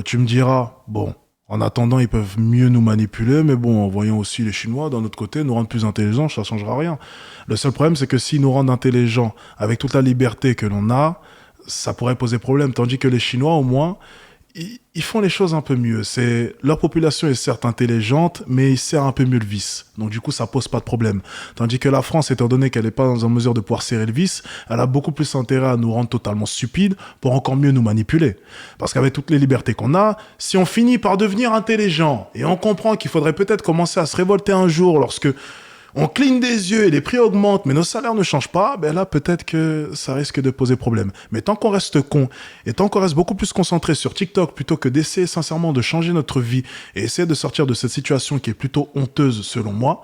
Tu me diras, bon, en attendant, ils peuvent mieux nous manipuler, mais bon, en voyant aussi les Chinois, d'un autre côté, nous rendre plus intelligents, ça ne changera rien. Le seul problème, c'est que s'ils nous rendent intelligents, avec toute la liberté que l'on a, ça pourrait poser problème. Tandis que les Chinois, au moins... Ils font les choses un peu mieux. Leur population est certes intelligente, mais ils serrent un peu mieux le vis. Donc du coup, ça pose pas de problème. Tandis que la France, étant donné qu'elle n'est pas en mesure de pouvoir serrer le vis, elle a beaucoup plus intérêt à nous rendre totalement stupides pour encore mieux nous manipuler. Parce qu'avec toutes les libertés qu'on a, si on finit par devenir intelligent et on comprend qu'il faudrait peut-être commencer à se révolter un jour lorsque on cligne des yeux et les prix augmentent, mais nos salaires ne changent pas, ben là, peut-être que ça risque de poser problème. Mais tant qu'on reste con, et tant qu'on reste beaucoup plus concentré sur TikTok, plutôt que d'essayer sincèrement de changer notre vie, et essayer de sortir de cette situation qui est plutôt honteuse, selon moi,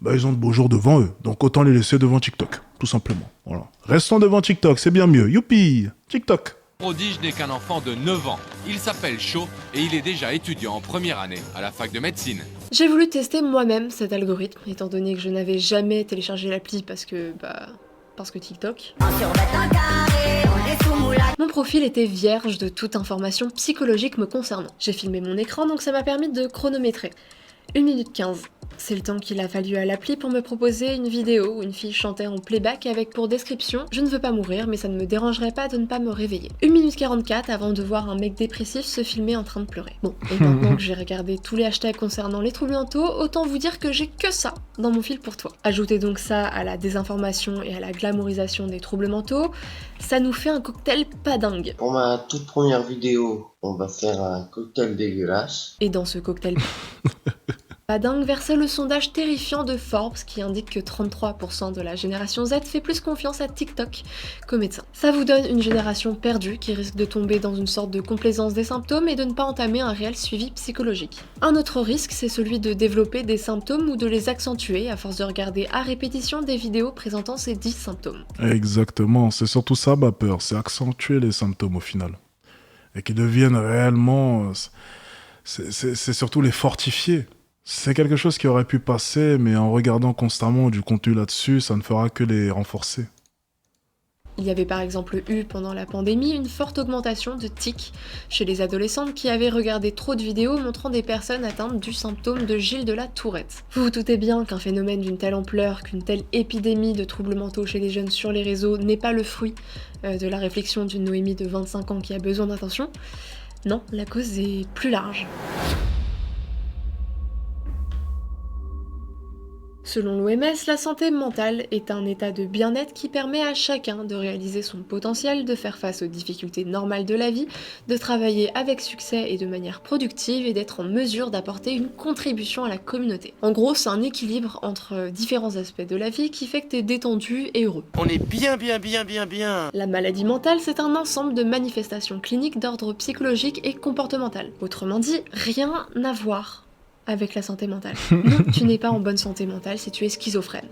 ben ils ont de beaux jours devant eux. Donc autant les laisser devant TikTok, tout simplement. Voilà. Restons devant TikTok, c'est bien mieux. Youpi, TikTok. Prodige n'est qu'un enfant de 9 ans. Il s'appelle Cho et il est déjà étudiant en première année à la fac de médecine. J'ai voulu tester moi-même cet algorithme, étant donné que je n'avais jamais téléchargé l'appli parce que TikTok. Mon profil était vierge de toute information psychologique me concernant. J'ai filmé mon écran, donc ça m'a permis de chronométrer. 1 minute 15. C'est le temps qu'il a fallu à l'appli pour me proposer une vidéo où une fille chantait en playback avec pour description « Je ne veux pas mourir, mais ça ne me dérangerait pas de ne pas me réveiller ». 1 minute 44 avant de voir un mec dépressif se filmer en train de pleurer. Bon, et maintenant que j'ai regardé tous les hashtags concernant les troubles mentaux, autant vous dire que j'ai que ça dans mon fil pour toi. Ajoutez donc ça à la désinformation et à la glamourisation des troubles mentaux, ça nous fait un cocktail pas dingue. Pour ma toute première vidéo, on va faire un cocktail dégueulasse. Et dans ce cocktail pas dingue versait le sondage terrifiant de Forbes qui indique que 33% de la génération Z fait plus confiance à TikTok qu'aux médecins. Ça vous donne une génération perdue qui risque de tomber dans une sorte de complaisance des symptômes et de ne pas entamer un réel suivi psychologique. Un autre risque, c'est celui de développer des symptômes ou de les accentuer à force de regarder à répétition des vidéos présentant ces 10 symptômes. Exactement, c'est surtout ça ma peur, c'est accentuer les symptômes au final. Et qu'ils deviennent réellement... C'est surtout les fortifier. C'est quelque chose qui aurait pu passer, mais en regardant constamment du contenu là-dessus, ça ne fera que les renforcer. Il y avait par exemple eu pendant la pandémie une forte augmentation de tics chez les adolescentes qui avaient regardé trop de vidéos montrant des personnes atteintes du symptôme de Gilles de la Tourette. Vous vous doutez bien qu'un phénomène d'une telle ampleur, qu'une telle épidémie de troubles mentaux chez les jeunes sur les réseaux n'est pas le fruit de la réflexion d'une Noémie de 25 ans qui a besoin d'attention. Non, la cause est plus large. Selon l'OMS, la santé mentale est un état de bien-être qui permet à chacun de réaliser son potentiel, de faire face aux difficultés normales de la vie, de travailler avec succès et de manière productive et d'être en mesure d'apporter une contribution à la communauté. En gros, c'est un équilibre entre différents aspects de la vie qui fait que t'es détendu et heureux. On est bien. La maladie mentale, c'est un ensemble de manifestations cliniques d'ordre psychologique et comportemental. Autrement dit, rien à voir avec la santé mentale. Non, tu n'es pas en bonne santé mentale si tu es schizophrène.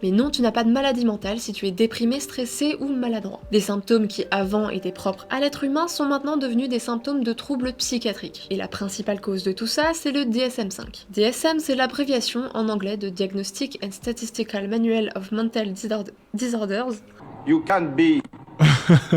Mais non, tu n'as pas de maladie mentale si tu es déprimé, stressé ou maladroit. Des symptômes qui avant étaient propres à l'être humain sont maintenant devenus des symptômes de troubles psychiatriques. Et la principale cause de tout ça, c'est le DSM-5. DSM, c'est l'abréviation en anglais de Diagnostic and Statistical Manual of Mental Disorders. You can't be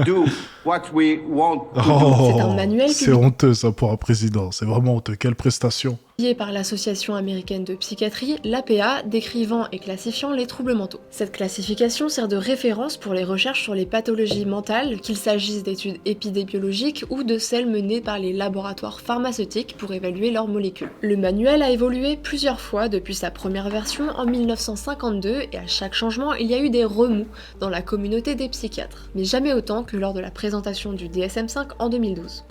do what we want to do. C'est un manuel c'est honteux ça pour un président, c'est vraiment honteux, quelle prestation. Par l'Association américaine de psychiatrie, l'APA, décrivant et classifiant les troubles mentaux. Cette classification sert de référence pour les recherches sur les pathologies mentales, qu'il s'agisse d'études épidémiologiques ou de celles menées par les laboratoires pharmaceutiques pour évaluer leurs molécules. Le manuel a évolué plusieurs fois depuis sa première version en 1952 et à chaque changement, il y a eu des remous dans la communauté des psychiatres, mais jamais autant que lors de la présentation du DSM-5 en 2012.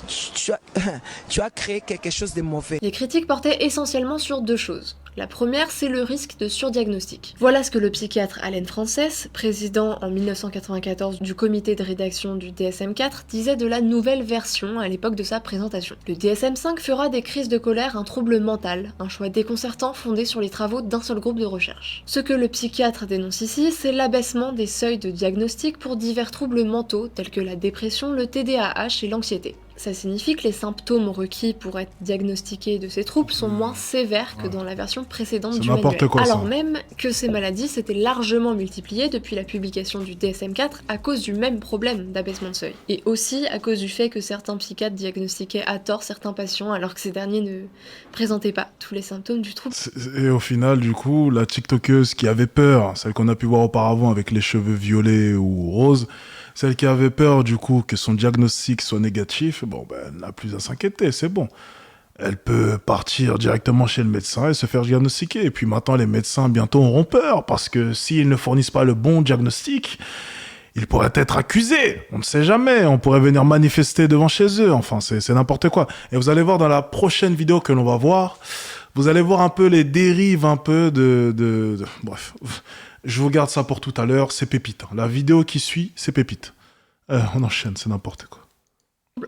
Tu as créé quelque chose de mauvais. Les critiques portaient essentiellement sur deux choses. La première, c'est le risque de surdiagnostic. Voilà ce que le psychiatre Allen Frances, président en 1994 du comité de rédaction du DSM-4, disait de la nouvelle version à l'époque de sa présentation. Le DSM-5 fera des crises de colère un trouble mental, un choix déconcertant fondé sur les travaux d'un seul groupe de recherche. Ce que le psychiatre dénonce ici, c'est l'abaissement des seuils de diagnostic pour divers troubles mentaux tels que la dépression, le TDAH et l'anxiété. Ça signifie que les symptômes requis pour être diagnostiqués de ces troubles sont moins sévères que dans la version précédente du manuel. Alors même que ces maladies s'étaient largement multipliées depuis la publication du DSM-4 à cause du même problème d'abaissement de seuil. Et aussi à cause du fait que certains psychiatres diagnostiquaient à tort certains patients alors que ces derniers ne présentaient pas tous les symptômes du trouble. Et au final, du coup, la TikTokeuse qui avait peur, celle qu'on a pu voir auparavant avec les cheveux violets ou roses, celle qui avait peur, du coup, que son diagnostic soit négatif, bon, ben, elle n'a plus à s'inquiéter, c'est bon. Elle peut partir directement chez le médecin et se faire diagnostiquer. Et puis maintenant, les médecins, bientôt, auront peur, parce que s'ils ne fournissent pas le bon diagnostic, ils pourraient être accusés. On ne sait jamais, on pourrait venir manifester devant chez eux. Enfin, c'est n'importe quoi. Et vous allez voir dans la prochaine vidéo que l'on va voir, Vous allez voir un peu les dérives un peu bref, je vous garde ça pour tout à l'heure, c'est pépite. La vidéo qui suit, c'est pépite. On enchaîne, c'est n'importe quoi.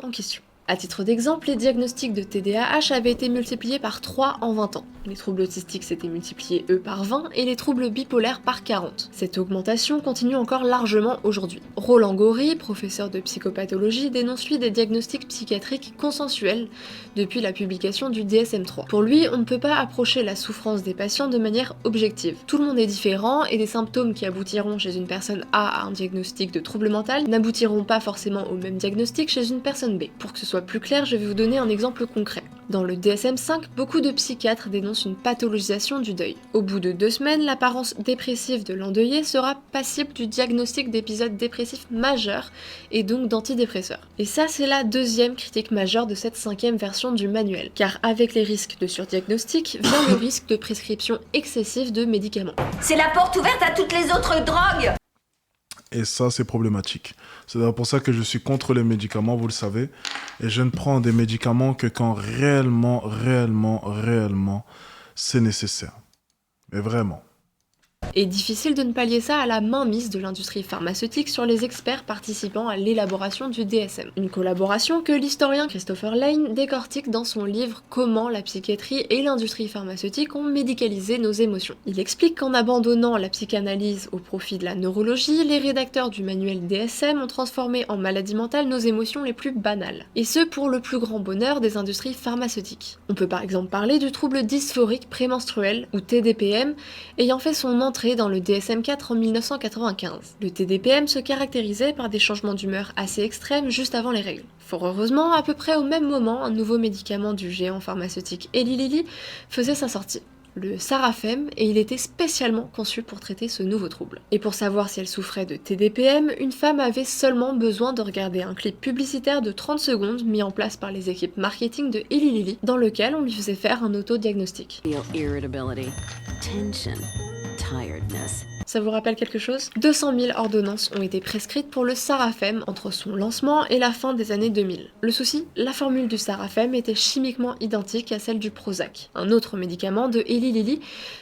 En question. À titre d'exemple, les diagnostics de TDAH avaient été multipliés par 3 en 20 ans. Les troubles autistiques s'étaient multipliés, eux, par 20 et les troubles bipolaires par 40. Cette augmentation continue encore largement aujourd'hui. Roland Gori, professeur de psychopathologie, dénonce lui des diagnostics psychiatriques consensuels depuis la publication du DSM-3. Pour lui, on ne peut pas approcher la souffrance des patients de manière objective. Tout le monde est différent et des symptômes qui aboutiront chez une personne A à un diagnostic de trouble mental n'aboutiront pas forcément au même diagnostic chez une personne B. Pour que ce soit plus clair, je vais vous donner un exemple concret. Dans le DSM-5, beaucoup de psychiatres dénoncent une pathologisation du deuil. Au bout de 2 semaines, l'apparence dépressive de l'endeuillé sera passible du diagnostic d'épisode dépressif majeur et donc d'antidépresseurs. Et ça, c'est la deuxième critique majeure de cette 5e version du manuel, car avec les risques de surdiagnostic vient le risque de prescription excessive de médicaments. C'est la porte ouverte à toutes les autres drogues. Et ça, c'est problématique. C'est d'ailleurs pour ça que je suis contre les médicaments, vous le savez. Et je ne prends des médicaments que quand réellement, c'est nécessaire. Mais vraiment. Et difficile de ne pas lier ça à la mainmise de l'industrie pharmaceutique sur les experts participant à l'élaboration du DSM. Une collaboration que l'historien Christopher Lane décortique dans son livre Comment la psychiatrie et l'industrie pharmaceutique ont médicalisé nos émotions. Il explique qu'en abandonnant la psychanalyse au profit de la neurologie, les rédacteurs du manuel DSM ont transformé en maladie mentale nos émotions les plus banales. Et ce pour le plus grand bonheur des industries pharmaceutiques. On peut par exemple parler du trouble dysphorique prémenstruel, ou TDPM, ayant fait son entrée dans le DSM-4 en 1995. Le TDPM se caractérisait par des changements d'humeur assez extrêmes juste avant les règles. Fort heureusement, à peu près au même moment, un nouveau médicament du géant pharmaceutique Eli Lilly faisait sa sortie. Le Sarafem, et il était spécialement conçu pour traiter ce nouveau trouble. Et pour savoir si elle souffrait de TDPM, une femme avait seulement besoin de regarder un clip publicitaire de 30 secondes mis en place par les équipes marketing de Eli Lilly, dans lequel on lui faisait faire un autodiagnostic. Ça vous rappelle quelque chose ? 200 000 ordonnances ont été prescrites pour le Sarafem entre son lancement et la fin des années 2000. Le souci ? La formule du Sarafem était chimiquement identique à celle du Prozac, un autre médicament de Eli Lilly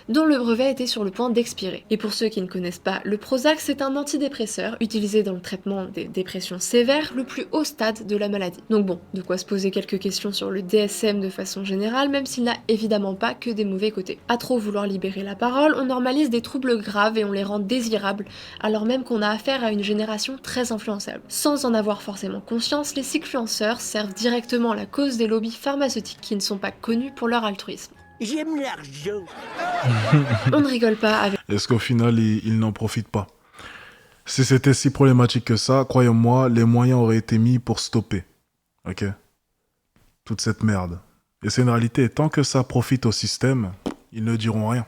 dont le brevet était sur le point d'expirer. Et pour ceux qui ne connaissent pas, le Prozac, c'est un antidépresseur utilisé dans le traitement des dépressions sévères, le plus haut stade de la maladie. Donc bon, de quoi se poser quelques questions sur le DSM de façon générale, même s'il n'a évidemment pas que des mauvais côtés. À trop vouloir libérer la parole, on normalise des troubles graves et on les rend désirables, alors même qu'on a affaire à une génération très influençable. Sans en avoir forcément conscience, les influenceurs servent directement la cause des lobbies pharmaceutiques qui ne sont pas connus pour leur altruisme. J'aime l'argent. On ne rigole pas avec... Est-ce qu'au final, ils n'en profitent pas ? Si c'était si problématique que ça, croyez-moi, les moyens auraient été mis pour stopper. Ok ? Toute cette merde. Et c'est une réalité. Tant que ça profite au système, ils ne diront rien.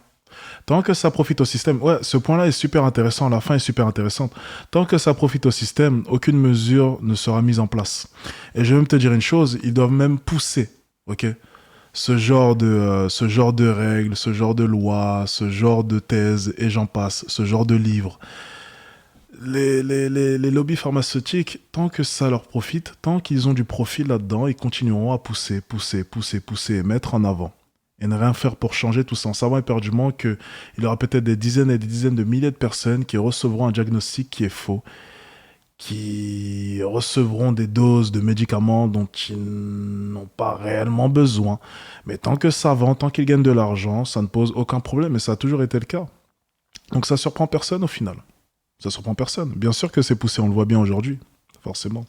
Tant que ça profite au système, ouais, ce point-là est super intéressant, la fin est super intéressante. Tant que ça profite au système, aucune mesure ne sera mise en place. Et je vais même te dire une chose, ils doivent même pousser, ok, ce genre de règles, ce genre de lois, ce genre de thèses, et j'en passe, ce genre de livres. Les lobbies pharmaceutiques, tant que ça leur profite, tant qu'ils ont du profit là-dedans, ils continueront à pousser, et mettre en avant. Et ne rien faire pour changer tout ça, en savant éperdument qu'il y aura peut-être des dizaines et des dizaines de milliers de personnes qui recevront un diagnostic qui est faux, qui recevront des doses de médicaments dont ils n'ont pas réellement besoin. Mais tant que ça vend, tant qu'ils gagnent de l'argent, ça ne pose aucun problème, et ça a toujours été le cas. Donc ça surprend personne au final. Ça surprend personne. Bien sûr que c'est poussé, on le voit bien aujourd'hui, forcément.